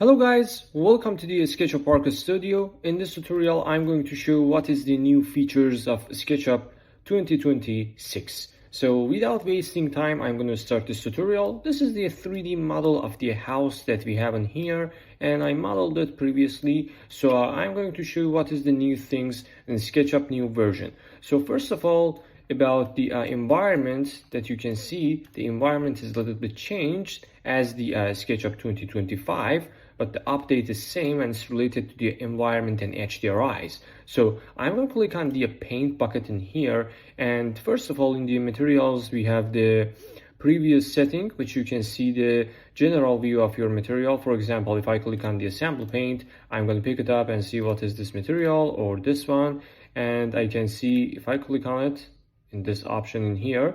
Hello guys, welcome to the SketchUp Studio. In this tutorial, I'm going to show what is the new features of SketchUp 2026. So without wasting time, I'm going to start this tutorial. This is the 3D model of the house that we have in here, and I modeled it previously. So I'm going to show you what is the new things in SketchUp new version. So first of all, about the environment that you can see, the environment is a little bit changed as the SketchUp 2025, but the update is same and it's related to the environment and HDRIs. So I'm going to click on the paint bucket in here, and first of all in the materials we have the previous setting, which you can see the general view of your material. For example, if I click on the sample paint, I'm going to pick it up and see what is this material or this one, and I can see if I click on it in this option in here,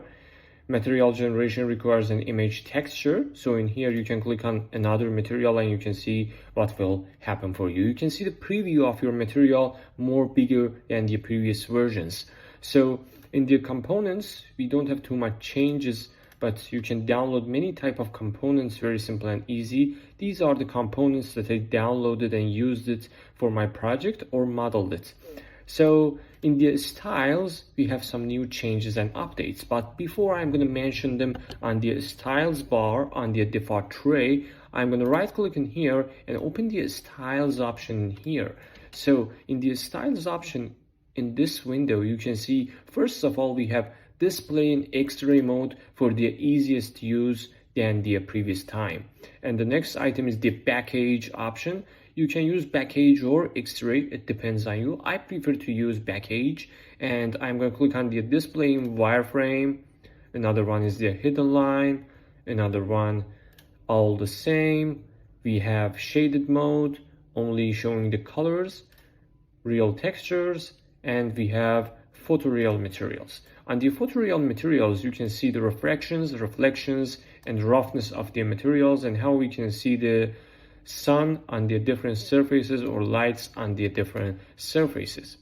material generation requires an image texture. So in here you can click on another material and you can see what will happen for you. You can see the preview of your material more bigger than the previous versions. So in the components we don't have too much changes, but you can download many type of components, very simple and easy. These are the components that I downloaded and used it for my project or modeled it. So in the styles, we have some new changes and updates, but before I'm going to mention them on the styles bar on the default tray, I'm going to right click in here and open the styles option here. So in the styles option in this window, you can see, first of all, we have display in X-ray mode for the easiest use than the previous time. And the next item is the backage option. You can use backage or X-ray, it depends on you. I prefer to use backage, and I'm going to click on the display in wireframe. Another one is the hidden line, another one all the same. We have shaded mode, only showing the colors, real textures, and we have photoreal materials. On the photoreal materials, you can see the refractions, reflections, and roughness of the materials, and how we can see the sun on the different surfaces or lights on the different surfaces.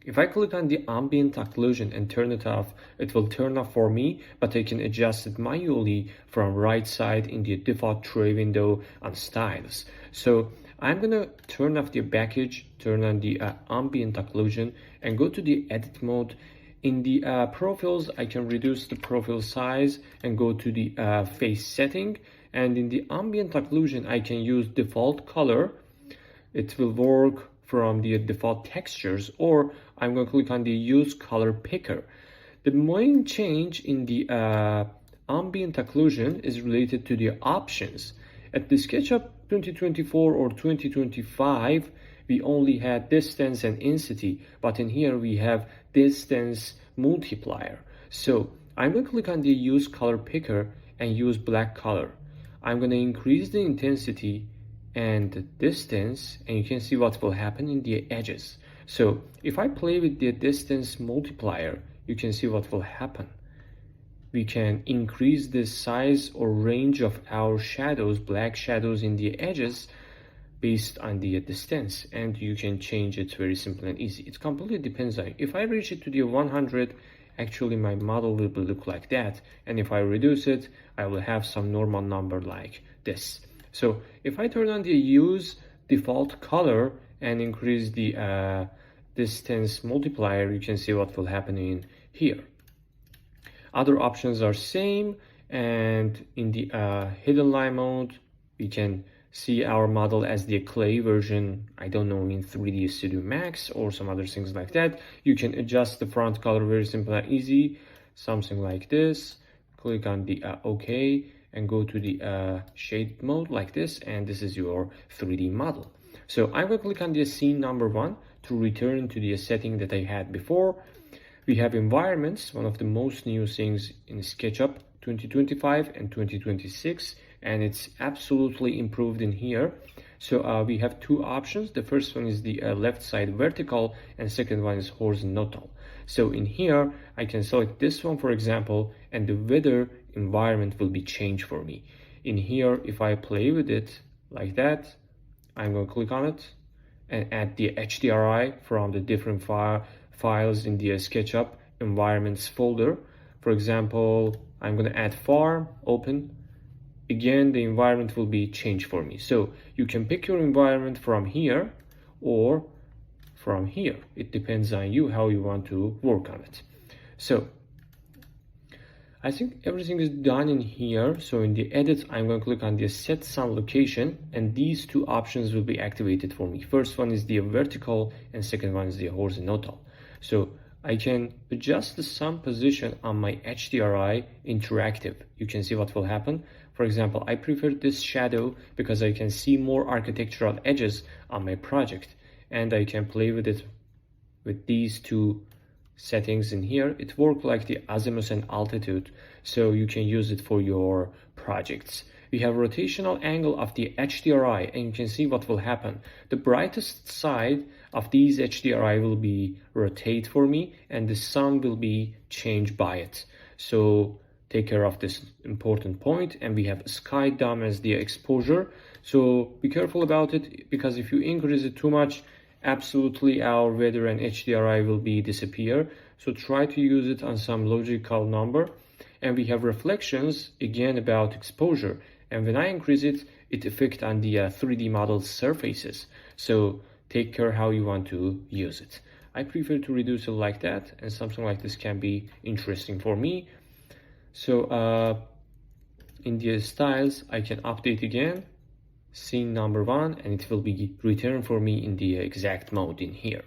If I click on the ambient occlusion and turn it off, it will turn off for me, but I can adjust it manually from right side in the default tray window on styles. So I'm gonna turn off the package, turn on the ambient occlusion, and go to the edit mode. In the profiles, I can reduce the profile size and go to the face setting. And in the ambient occlusion, I can use default color. It will work from the default textures, or I'm going to click on the use color picker. The main change in the ambient occlusion is related to the options. At the SketchUp 2024 or 2025, we only had distance and intensity, but in here we have distance multiplier. So I'm going to click on the use color picker and use black color. I'm going to increase the intensity and the distance, and you can see what will happen in the edges. So if I play with the distance multiplier, you can see what will happen. We can increase the size or range of our shadows, black shadows in the edges, based on the distance, and you can change it very simple and easy. It completely depends on you. If I reach it to the 100, actually my model will look like that, and if I reduce it, I will have some normal number like this. So if I turn on the use default color and increase the distance multiplier, you can see what will happen in here. Other options are same, and in the hidden line mode, we can see our model as the clay version, I don't know, in 3D Studio Max or some other things like that. You can adjust the front color very simple and easy, something like this. Click on the OK and go to the shade mode like this, and this is your 3D model. So I'm going to click on the scene number 1 to return to the setting that I had before. We have environments, one of the most new things in SketchUp 2025 and 2026, and it's absolutely improved in here. So we have two options. The first one is the left side vertical, and second one is horizontal. So in here I can select this one, for example, and the weather environment will be changed for me. In here, if I play with it like that, I'm going to click on it and add the HDRI from the different files in the SketchUp environments folder. For example, I'm going to add farm, open, again the environment will be changed for me. So you can pick your environment from here or from here. It depends on you how you want to work on it. So I think everything is done in here. So in the edit, I'm going to click on the set sun location, and these two options will be activated for me. First one is the vertical and second one is the horizontal. So I can adjust the sun position on my HDRI interactive. You can see what will happen. For example, I prefer this shadow because I can see more architectural edges on my project, and I can play with it with these two settings in here. It works like the azimuth and altitude, so you can use it for your projects. We have rotational angle of the HDRI, and you can see what will happen. The brightest side of these HDRI will be rotate for me, and the sun will be changed by it. So take care of this important point. And we have sky dome as the exposure, so be careful about it, because if you increase it too much, absolutely our weather and HDRI will be disappear. So try to use it on some logical number. And we have reflections again about exposure, and when I increase it, it affects on the 3D model surfaces. So take care how you want to use it. I prefer to reduce it like that, and something like this can be interesting for me. So in the styles, I can update again scene number 1, and it will be returned for me in the exact mode in here.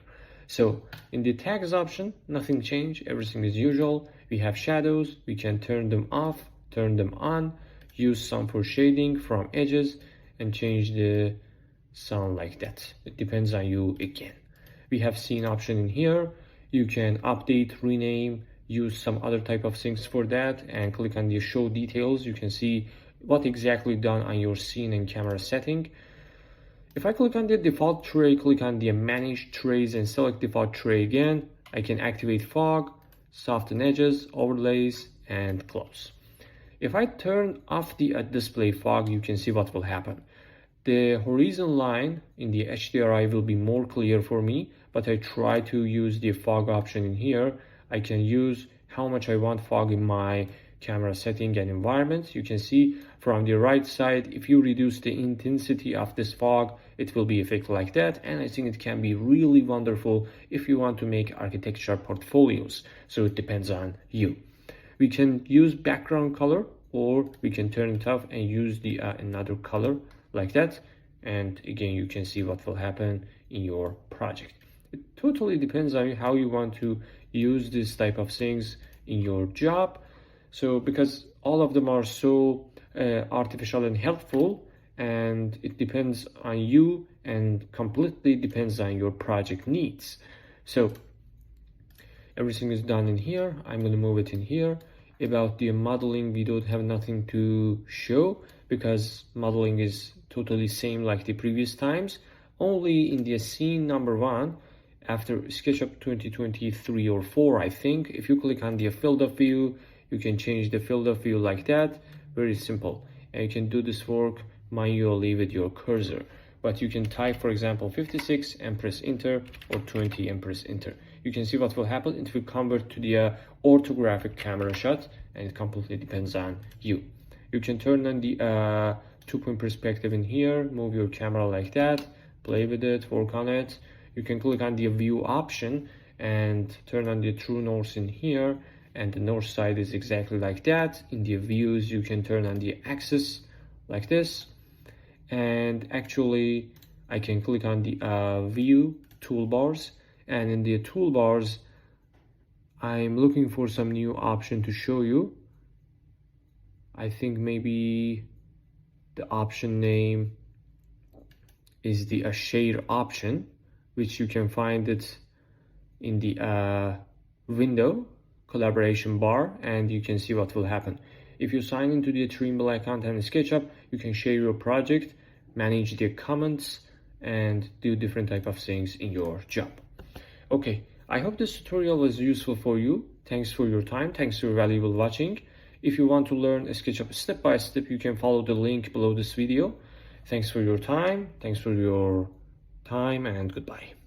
So in the tags option, nothing changed, everything is usual. We have shadows, we can turn them off, turn them on, use some for shading from edges, and change the sound like that. It depends on you again. We have scene option in here. You can update, rename, use some other type of things for that, and click on the show details. You can see what exactly done on your scene and camera setting. If I click on the default tray, click on the manage trays and select default tray again, I can activate fog, soften edges, overlays, and close. If I turn off the display fog, you can see what will happen. The horizon line in the HDRI will be more clear for me, but I try to use the fog option in here. I can use how much I want fog in my camera setting and environment. You can see from the right side, if you reduce the intensity of this fog, it will be effect like that. And I think it can be really wonderful if you want to make architecture portfolios. So it depends on you. We can use background color, or we can turn it off and use the another color like that. And again, you can see what will happen in your project. It totally depends on how you want to use this type of things in your job. So because all of them are so artificial and helpful, and it depends on you and completely depends on your project needs. So everything is done in here. I'm going to move it in here. About the modeling, we don't have nothing to show because modeling is totally same like the previous times. Only in the scene number 1, after SketchUp 2023 or 4, I think, if you click on the field of view, you can change the field of view like that. Very simple. And you can do this work manually with your cursor. But you can type, for example, 56 and press enter, or 20 and press enter. You can see what will happen. It will convert to the orthographic camera shot, and it completely depends on you. You can turn on the 2-point perspective in here, move your camera like that, play with it, work on it. You can click on the view option and turn on the true north in here, and the north side is exactly like that. In the views, you can turn on the axis like this, and actually I can click on the view toolbars, and in the toolbars I'm looking for some new option to show you. I think maybe the option name is the shade option, which you can find it in the window collaboration bar, and you can see what will happen. If you sign into the Trimble account and SketchUp, you can share your project, manage the comments, and do different type of things in your job. Okay, I hope this tutorial was useful for you. Thanks for your time. Thanks for your valuable watching. If you want to learn SketchUp step by step, you can follow the link below this video. Thanks for your time. Thanks for your time, and goodbye.